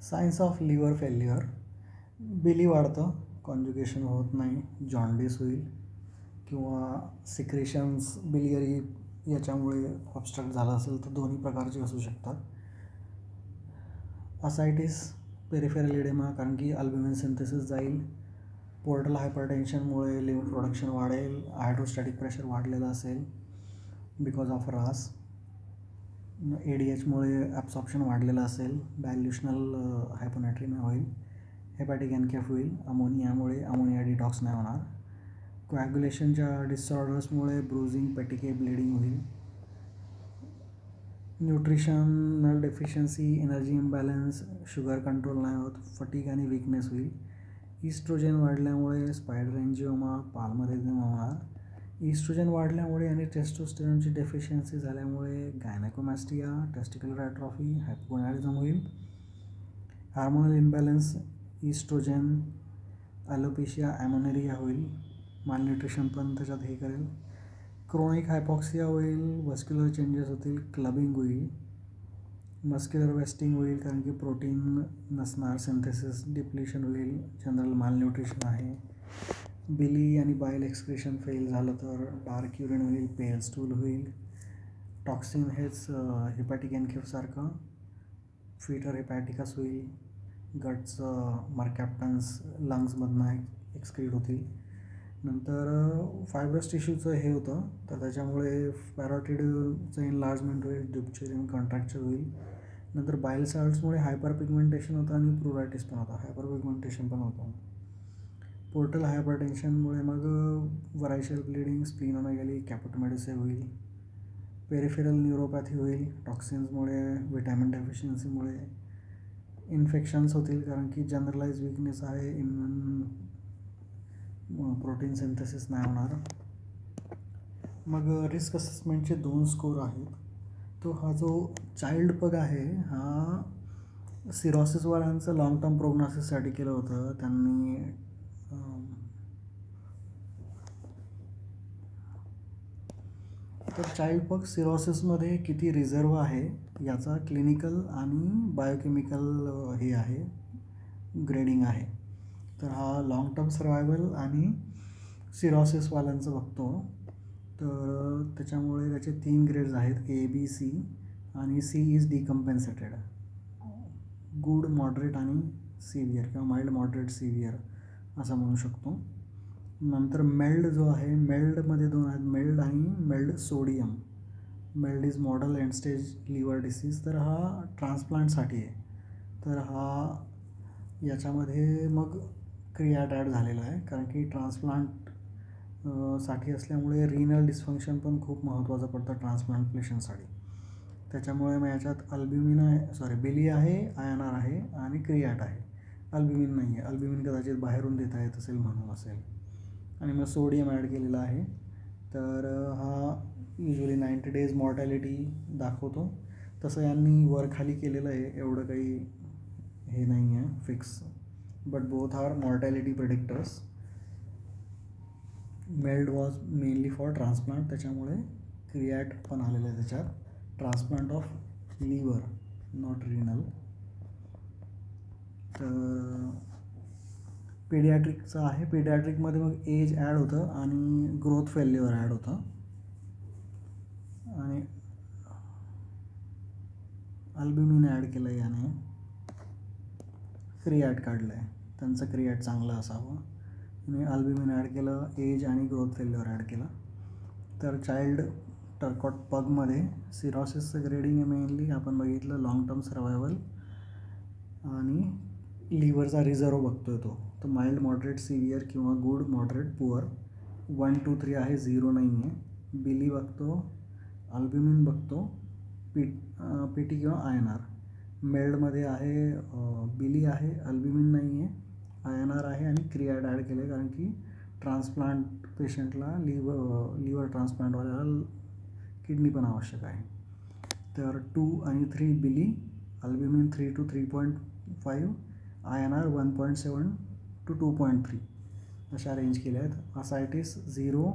Science of liver failure. बिली वाढतं, conjugation होत नाही, जॉन्डिस होईल किंवा सिक्रेशन्स बिलियरी याच्यामुळे ऑबस्ट्रक्ट झालं असेल तर दोन्ही प्रकारचे असू शकतात. असायटिस, पेरिफेरल एडेमा, कारण की अल्ब्युमिन सिंथेसिस जाईल. पोर्टल हायपरटेन्शनमुळे लिव्हर प्रोडक्शन वाढेल, हायड्रोस्टॅटिक प्रेशर वाढलेलं असेल बिकॉज ऑफ रास. ADHमुळे ॲब्सॉर्प्शन वाढलेलं असेल, डायल्युशनल हायपोनेट्रिमिया होईल, हेपॅटिक एनकेफ होईल, अमोनियामुळे अमोनिया डिटॉक्स नाही होणार. कोॲग्युलेशनच्या डिसऑर्डर्समुळे ब्रुझिंग, पेटिके, ब्लिडिंग होईल. Nutritional deficiency, energy imbalance, sugar control नाही होत, फटीग आणि वीकनेस होईल. इस्ट्रोजन वाढल्यामुळे स्पायडर एन्जिओमा, पाल्मर होणार. इस्ट्रोजन वाढल्यामुळे आणि टेस्टोस्टेरॉनची डेफिशियन्सी झाल्यामुळे गायनेकोमॅस्टिया, टेस्टिक्युलर ॲट्रॉफी, हायपोगोनाडिझम होईल. हार्मोनल इम्बॅलन्स, इस्ट्रोजन, ॲलोपेशिया, ॲमोनेरिया होईल. मालन्यूट्रिशन पण त्याच्यात हे करेल. क्रोनिक हायपॉक्सिया होईल, व्हस्क्युलर चेंजेस होतील, क्लबिंग होईल, मस्क्युलर वेस्टिंग होईल कारण की प्रोटीन नसणार, सिंथेसिस डिप्लिशन होईल, जनरल मालन्यूट्रिशन आहे. बिली आणि बाईल एक्सक्रिशन फेल झालं तर डार्क युरिन होईल, पेल स्टूल होईल. टॉक्सिन हेच हेपॅटिक एनकेफसारखं फिटर हेपॅटिकस होईल. गटचं मर्कॅप्टन्स लंग्समधनं एक्सक्रीट होतील. नंतर फायब्रस टिश्यूचं हे होतं तर त्याच्यामुळे पॅरोटिडचं इनलार्जमेंट होईल, ड्युप्चेरियन कॉन्ट्रॅक्चर होईल. नंतर बाईल सॉल्ट्समुळे हायपर पिगमेंटेशन होतं आणि प्रुरायटिस पण होतं, हायपर पिगमेंटेशन पण होतं. पोर्टल हायपरटेन्शनमुळे मग व्हरायशियल ब्लिडिंग, स्प्लिनोमेगॅली, कॅपोटोमेडिसे होईल. पेरिफेरल न्यूरोपॅथी होईल, टॉक्सिन्समुळे, विटॅमिन डेफिशियन्सीमुळे. इन्फेक्शन्स होतील कारण की जनरलाइज वीकनेस आहे, इम्युन प्रोटीन सिंथेसिस नाही होणार. मग रिस्क असेसमेंटचे 2 स्कोर आहेत. तो हा जो चाइल्ड पग आहे हा सिरॉसिसवाल्यांचं लॉंग टर्म प्रोग्नॉसिससाठी केलं होतं. त्यांनी तर चाइल्ड पग सिरॉसिसमध्ये किती रिझर्व आहे याचा क्लिनिकल आणि बायोकेमिकल हे आहे, ग्रेडिंग आहे. तर हा लॉंग टर्म सर्वायवल आणि सिरॉसिसवाल्यांचं बघतो. तर त्याच्यामुळे त्याचे 3 ग्रेड्स आहेत, A, B, C आणि C इज डिकम्पेन्सेटेड, गुड, मॉडरेट आणि सिव्हिअर किंवा माइल्ड, मॉडरेट, सिव्हिअर असं म्हणू शकतो. नंतर मेल्ड जो आहे, मेल्डमध्ये 2 आहेत, मेल्ड आणि MELD sodium. MELD is model end stage liver disease. तर हा ट्रान्सप्लांटसाठी आहे. तर हा याच्यामध्ये मग क्रियाट ॲड झालेला आहे कारण की ट्रान्सप्लांट साठी असल्यामुळे रिनल डिस्फंक्शन पण खूप महत्त्वाचं पडतं ट्रान्सप्लांट पेशंटसाठी. त्याच्यामुळे मग याच्यात अल्ब्युमिन आहे, बिली आहे, INR आहे आणि क्रियाट आहे. अल्ब्युमिन नाही आहे, अल्ब्युमिन कदाचित बाहेरून देता येत असेल म्हणून असेल. आणि मग सोडियम ॲड केलेला आहे. तर हा युजली 90 days मॉर्टॅलिटी दाखवतो. तसं यांनी वर खाली केलेलं आहे, एवढं काही हे नाही आहे fix, but both are mortality predictors. MELD was mainly for transplant, त्याच्यामुळे क्रियाट पण आलेलं आहे त्याच्यात, transplant of liver not renal. तर पिडियाट्रिकचं आहे, पिडियाट्रिकमध्ये मग एज ॲड होतं आणि ग्रोथ फेल्युअर ॲड होतं. आणि अल्ब्युमिन ॲड केलं आहे याने, क्रियाट काढलं आहे, त्यांचं क्रियाट चांगलं असावं आणि अल्ब्युमिन ॲड केलं, एज आणि ग्रोथ फेल्युअर ॲड केलं. तर चाइल्ड टर्कॉट पगमध्ये सिरॉसिसचं ग्रेडिंग आहे मेनली आपण बघितलं, लॉंग टर्म सर्वायवल आणि लिव्हरचा रिझर्व बघतोय तो. तर माइल्ड, मॉडरेट, सिव्हिअर किंवा गुड, मॉडरेट, पुअर. 1, 2, 3 आहे, 0 नाही आहे. बिली बघतो, अल्ब्युमिन बघतो, PT किंवा INR. मेल्डमध्ये आहे बिली आहे, अल्ब्युमिन नाही आहे, INR आहे आणि क्रियाट ॲड केले कारण की ट्रान्सप्लांट पेशंटला लिव्हर ट्रान्सप्लांटवाल्याला किडनी पण आवश्यक आहे. तर 2 आणि 3 बिली, अल्ब्युमिन 3 to 3.5, INR 1.7 to 2.3 अशा रेंज केल्या आहेत. Ascites 0,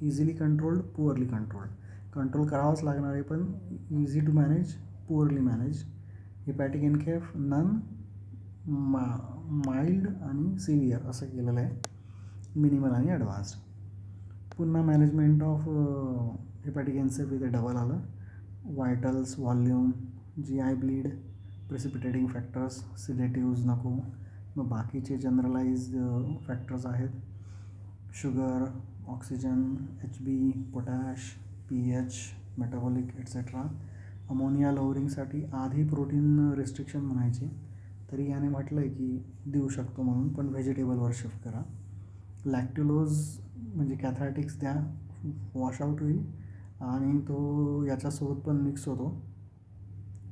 easily controlled, poorly controlled. Control करावंच लागणार आहे पण easy to manage, poorly manage. Hepatic एनकेफ नन, माइल्ड आणि सिव्हिअर असं केलेलं आहे, मिनिमल आणि ॲडव्हान्स्ड. पुन्हा management of hepatic encephalopathy double आलं. Vitals, volume, GI bleed, precipitating factors, sedatives नको. मग बाकीचे जनरलाइज फॅक्टर्स आहेत, sugar, oxygen, HB, potash, pH, metabolic etcetera. Ammonia लोअरिंगसाठी आधी प्रोटीन रिस्ट्रिक्शन म्हणायचे, तरी याने म्हटलं आहे की देऊ शकतो म्हणून, पण व्हेजिटेबलवर शिफ्ट करा. लॅक्ट्युलोज म्हणजे कॅथॅटिक्स द्या, वॉशआउट होईल आणि तो याच्यासोबत पण मिक्स होतो,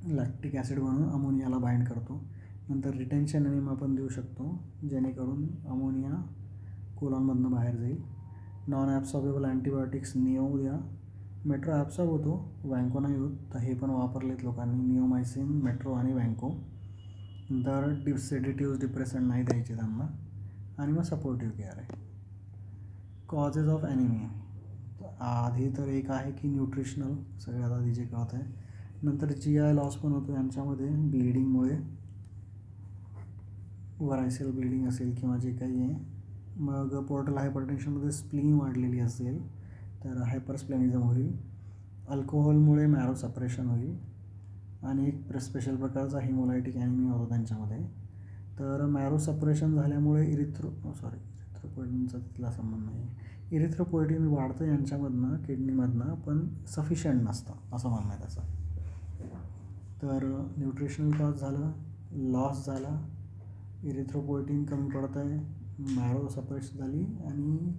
लॅक्टिक ॲसिड बनून अमोनियाला बाइंड करतो. नंतर रिटेन्शन एनिमा पण देऊ शकतो, जेणेकरून अमोनिया कोलॉनमधनं बाहेर जाईल. नॉन ॲब्सॉर्बेबल अँटीबायोटिक्स निओ द्या. मेट्रो ॲब्सॉर्ब होतो, वँको नाही होत, तर हे पण वापरलेत लोकांनी, निओमायसिन, मेट्रो आणि वँको. नंतर सेडेटिव्ज, डिप्रेसंट नाही द्यायचे त्यांना. आणि मग सपोर्टिव्ह केअर आहे. कॉजेस ऑफ ॲनिमिया आधी तर एक आहे की न्यूट्रिशनल, सगळ्यात आधी जे कळत आहे. नंतर GI लॉस पण होतो यांच्यामध्ये ब्लिडिंगमुळे, व्हरायसियल ब्लिडिंग असेल किंवा जे काही आहे. मग पोर्टल हायपरटेन्शनमध्ये स्प्लीन वाढलेली असेल तर हायपरस्प्लेनिझम होईल. अल्कोहोलमुळे मॅरो सपरेशन होईल आणि एक स्पेशल प्रकारचा हिमोलायटिक ॲनिमिया होता त्यांच्यामध्ये. तर मॅरो सपरेशन झाल्यामुळे इरिथ्रोपोएटिनचा तिथला संबंध नाही, इरिथ्रोपोएटिन वाढतं यांच्यामधनं किडनीमधनं, पण सफिशियंट नसतं असं म्हणणं आहे त्याचं. तर न्यूट्रिशनल कॉज झालं, लॉस झाला, इरिथ्रोपोएटिन कमी पडत आहे, मॅरो सपरेशन झाली आणि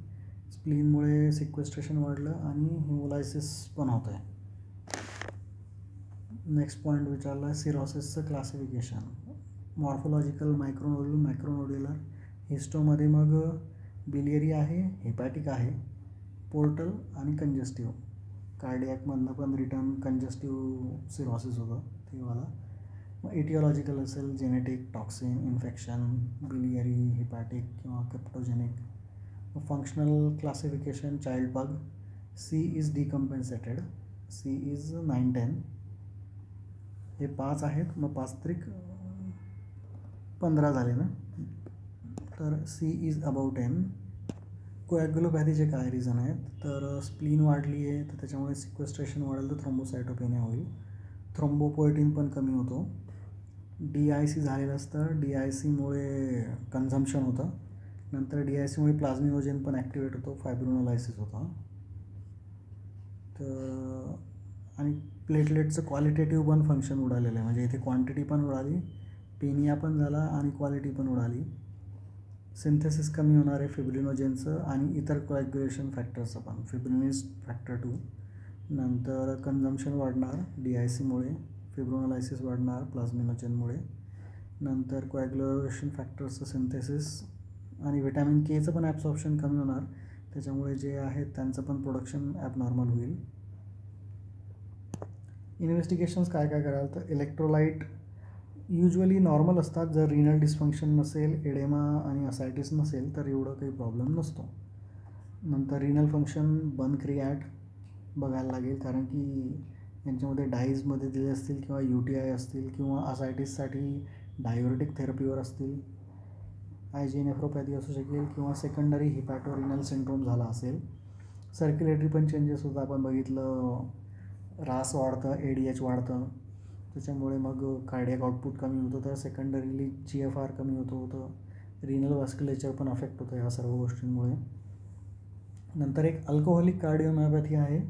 स्प्लीनमुळे सिक्वेस्ट्रेशन वाढलं आणि हिमोलायसिस पण होतं आहे. नेक्स्ट पॉईंट विचारला आहे सिरोसिसचं क्लासिफिकेशन. मॉर्फोलॉजिकल, मायक्रोनोड्युलर, मॅक्रोनोड्युलर. हिस्टोमध्ये मग बिलियरी आहे, हेपॅटिक आहे, पोर्टल आणि कंजेस्टिव्ह. कार्डियॅकमधनं पण रिटर्न कंजेस्टिव्ह सिरोसिस होतं ते वाला. मग एटिओलॉजिकल असेल, genetic, toxin, infection, biliary, hepatic किंवा cryptogenic. Functional classification child Pugh. C is decompensated, C is 9-10. हे 5 आहेत, मग 5 त्रिक 15 झाले ना, तर C इज अबाउ 10. कोॲग्युलोपॅथीचे काय रिझन आहेत, तर स्प्लीन वाढली आहे तर त्याच्यामुळे सिक्वेस्ट्रेशन वाढेल तर थ्रोम्बोसायटोपेनिया होईल, थ्रोम्बोपोएटिन पण कमी होतो. DIC झालेलं असतं, DICमुळे कन्झम्पशन होतं. नंतर DICमुळे प्लाझ्मिनोजेन पण ॲक्टिवेट होतो, फायब्रोनोलायसिस होतं. तर आणि प्लेटलेटचं क्वालिटेटिव्ह पण फंक्शन उडालेलं आहे, म्हणजे इथे क्वांटिटी पण उडाली, पेनिया पण झाला आणि क्वालिटी पण उडाली. सिंथेसिस कमी होणार आहे फिब्रिनोजेनचं आणि इतर कोॲग्युलेशन फॅक्टरचं पण, फिब्रिनिस फॅक्टर 2. नंतर कन्झम्पशन वाढणार DICमुळे, फिब्रोनोलायसिस वाढणार प्लाझ्मिनोजेनमुळे. नंतर कोॲग्युलेशन फॅक्टरचं सिंथेसिस आणि व्हिटॅमिन Kचं पण ॲब्सॉर्प्शन कमी होणार, त्याच्यामुळे जे आहेत त्यांचं पण प्रोडक्शन ॲबनॉर्मल होईल. इन्व्हेस्टिगेशन्स काय काय कराल, तर इलेक्ट्रोलाइट युजली नॉर्मल असतात. जर रिनल डिस्फंक्शन नसेल, एडेमा आणि असायटिस नसेल तर एवढं काही प्रॉब्लेम नसतो. नंतर रिनल फंक्शन, बन क्रिॲट बघायला लागेल, कारण की यांच्यामध्ये डाईजमध्ये दिले असतील किंवा UTI असतील किंवा असायटिससाठी डायुरेटिक थेरपीवर असतील. IgA नेफ्रोपॅथी असू शकेल किंवा सेकंडरी हिपॅटोरिनल सिंड्रोम झाला असेल. सर्क्युलेटरी पण चेंजेस होतं, आपण बघितलं, रास वाढतं, ADH वाढतं, त्याच्यामुळे मग कार्डियक आउटपुट कमी होतं, तर सेकंडरीली GFR कमी होतं, रिनल व्हॅस्क्युलेचर पण अफेक्ट होतं या सर्व गोष्टींमुळे. नंतर एक अल्कोहोलिक कार्डिओमायोपॅथी आहे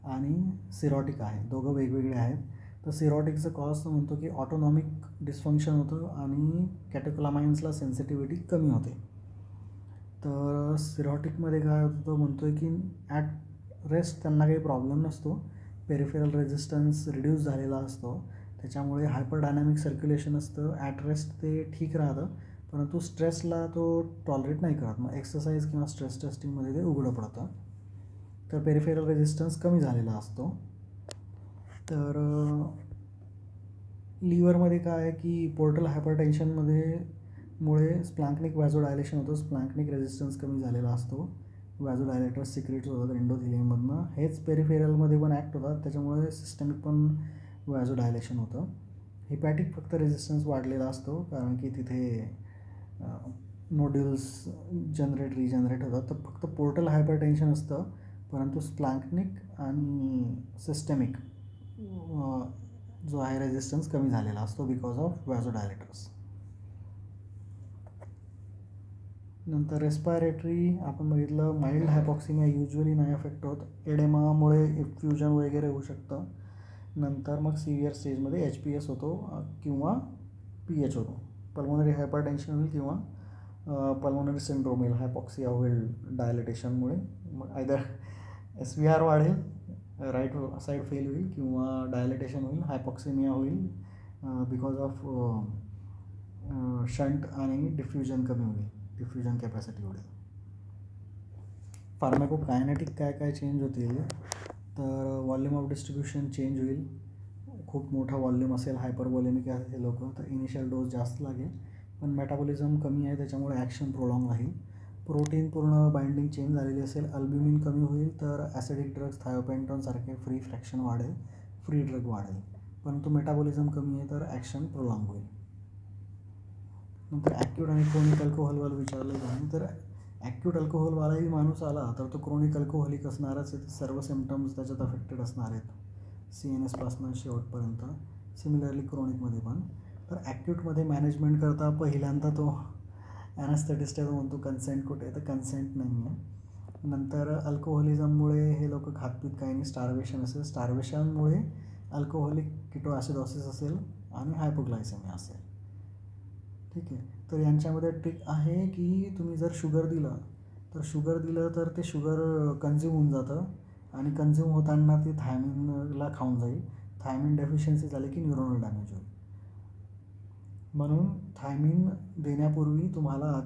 आणि सिरोटिक आहे, दोघं वेगवेगळे आहेत. तर सिरोटिकचं कॉज म्हणतो की ऑटोनॉमिक डिस्फंक्शन होतं आणि कॅटेकोलामाइन्सला सेन्सिटिव्हिटी कमी होते. तर सिरोटिकमध्ये काय होतं, म्हणतो आहे की ॲट रेस्ट त्यांना काही प्रॉब्लेम नसतो, पेरिफेरल रेझिस्टन्स रिड्यूस झालेला असतो, त्याच्यामुळे हायपर डायनॅमिक सर्क्युलेशन असतं, ॲट रेस्ट ते ठीक राहतं, परंतु स्ट्रेसला तो टॉलरेट नाही करत. मग एक्सरसाइज किंवा स्ट्रेस टेस्टिंगमध्ये ते उघडं पडतं. तर पेरिफेरल रेझिस्टन्स कमी झालेला असतो. तर लिव्हरमध्ये काय आहे की पोर्टल हायपरटेन्शनमुळे स्प्लॅन्क्निक व्हॅझोडायलेशन होतं, स्प्लॅन्क्निक रेझिस्टन्स कमी झालेला असतो, व्हॅझोडायलेटर्स सिक्रेट्स होतात एंडोथिलियममधनं, हेच पेरिफेरलमध्ये पण ॲक्ट होतात, त्याच्यामुळे सिस्टमिक पण व्हॅझोडायलेशन होतं. हिपॅटिक फक्त रेझिस्टन्स वाढलेला असतो कारण की तिथे नोड्युल्स रिजनरेट होतात. तर फक्त पोर्टल हायपरटेन्शन असतं, परंतु स्प्लॅन्कनिक आणि सिस्टेमिक जो आहे रेझिस्टन्स कमी झालेला असतो बिकॉज ऑफ व्हॅझोडायलेटर्स. नंतर रेस्पायरेटरी आपण बघितलं, माइल्ड हायपॉक्सिमिया युजली नाही अफेक्ट होत. एडेमामुळे इफ्युजन वगैरे होऊ शकतं. नंतर मग सिव्हिअर स्टेजमध्ये HPS होतो किंवा PH होतो. पल्मोनरी हायपरटेन्शन होईल किंवा पल्मोनरी सिंड्रोम येईल, हायपॉक्सिया होईल डायलेटेशनमुळे. मग आयदर SVR वाढेल, राईट साईड फेल होईल, किंवा डायलेटेशन होईल, हायपॉक्सिमिया होईल बिकॉज ऑफ शंट आणि डिफ्युजन कमी होईल, डिफ्युजन कॅपॅसिटी होईल. फार्मॅकोकायनेटिक काय चेंज होतील, तर व्हॉल्यूम ऑफ डिस्ट्रीब्युशन चेंज होईल. खूप मोठा व्हॉल्यूम असेल, हायपरव्हॉलेमिक आहे हे लोक, तर इनिशियल डोस जास्त लागेल. पण मेटाबॉलिझम कमी आहे त्याच्यामुळे ॲक्शन प्रोलॉंग राहील. प्रोटीन पूर्ण बाइंडिंग चेंज झालेली असेल, अल्ब्युमिन कमी होईल, तर ॲसिडिक ड्रग्स थायोपेंटॉनसारखे फ्री फ्रॅक्शन वाढेल, फ्री ड्रग वाढेल. परंतु मेटाबॉलिझम कमी आहे तर ॲक्शन प्रोलॉंग होईल. नंतर ॲक्यूट आणि क्रोनिक अल्कोहोलवाला विचारलं जाईल, तर ॲक्यूट अल्कोहोलवालाही माणूस आला तर तो क्रोनिक अल्कोहोलिक असणारच आहे. सर्व सिम्पटम्स त्याच्यात अफेक्टेड असणार आहेत, CNSपासून शेवटपर्यंत. सिमिलरली क्रोनिकमध्ये पण. तर ॲक्यूटमध्ये मॅनेजमेंट करता पहिल्यांदा तो ॲनास्थेटिस्ट आहे, तो म्हणतो कन्सेंट कुठे आहे, तर कन्सेंट नाही आहे. नंतर अल्कोहोलिझममुळे हे लोक खातपीत काही नाही, स्टार्वेशन असेल, स्टार्वेशनमुळे अल्कोहोलिक किटो ॲसिडॉसिस असेल आणि हायपोग्लायसेमिया असेल. ठीक आहे. तर यांच्यामध्ये ट्रिक आहे की तुम्ही जर शुगर दिलं तर ते शुगर कन्झ्युम होऊन जातं आणि कन्झ्युम होताना ते थायमिनला खाऊन जाईल. थायमिन डेफिशियन्सी झाली की न्यूरॉनल डॅमेज होईल. म्हणून थायमिन देण्यापूर्वी तुम्हाला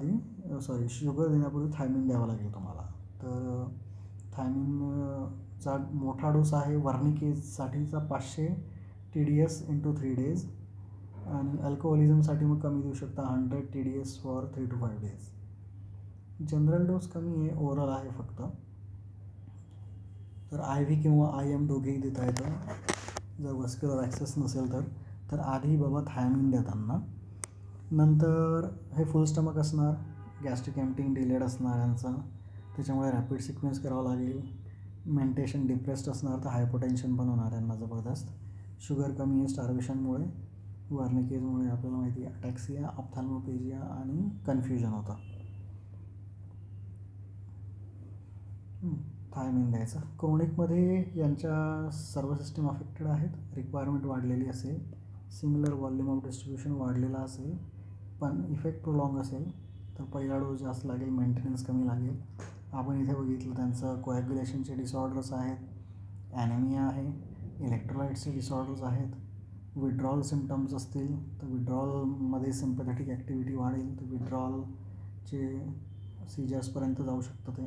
शुगर देण्यापूर्वी थायमिन द्यावं लागेल तुम्हाला. तर थायमिनचा मोठा डोस आहे वर्निकेजसाठीचा 500 TDS × 3 days, आणि अल्कोहोलिझमसाठी मग कमी देऊ शकता 100 TDS for 3 to 5 days. General dose कमी आहे, ओरल आहे फक्त. तर IV किंवा IM दोघेही देता येतं जर व्हस्क्युलर ॲक्सेस नसेल तर आधी बाबा थायमिन द्या त्यांना. नंतर हे फुल स्टमक असणार, गॅस्ट्रिक एम्प्टिंग डिलेड असणार यांचं, त्याच्यामुळे रॅपिड सिक्वेन्स करावं लागेल. मेंटेशन डिप्रेस्ड असणार तर हायपोटेन्शन पण होणार यांना जबरदस्त. शुगर कमी आहे स्टार्वेशनमुळे, वर्निकेजमुळे आपल्याला माहिती आहे, अटॅक्सिया, ऑप्थॅल्मोपेजिया आणि कन्फ्युजन होतं. थायमिन द्यायचं. क्रोनिकमध्ये यांच्या सर्व सिस्टीम अफेक्टेड आहेत, रिक्वायरमेंट वाढलेली असेल, सिमिलर व्हॉल्यूम ऑफ डिस्ट्रीब्युशन वाढलेला असेल, पण इफेक्ट प्रोलॉंग असेल तर पहिला डोस जास्त लागेल, मेंटेनन्स कमी लागेल. आपण इथे बघितलं त्यांचं कोॲग्युलेशनचे डिसऑर्डर्स आहेत, ॲनेमिया आहे, इलेक्ट्रोलाइट्सचे डिसऑर्डर्स आहेत, विड्रॉल सिम्पटम्स असतील तर विड्रॉलमध्ये सिम्पॅथेटिक ॲक्टिव्हिटी वाढेल, तर विड्रॉलचे सीजर्सपर्यंत जाऊ शकतं ते.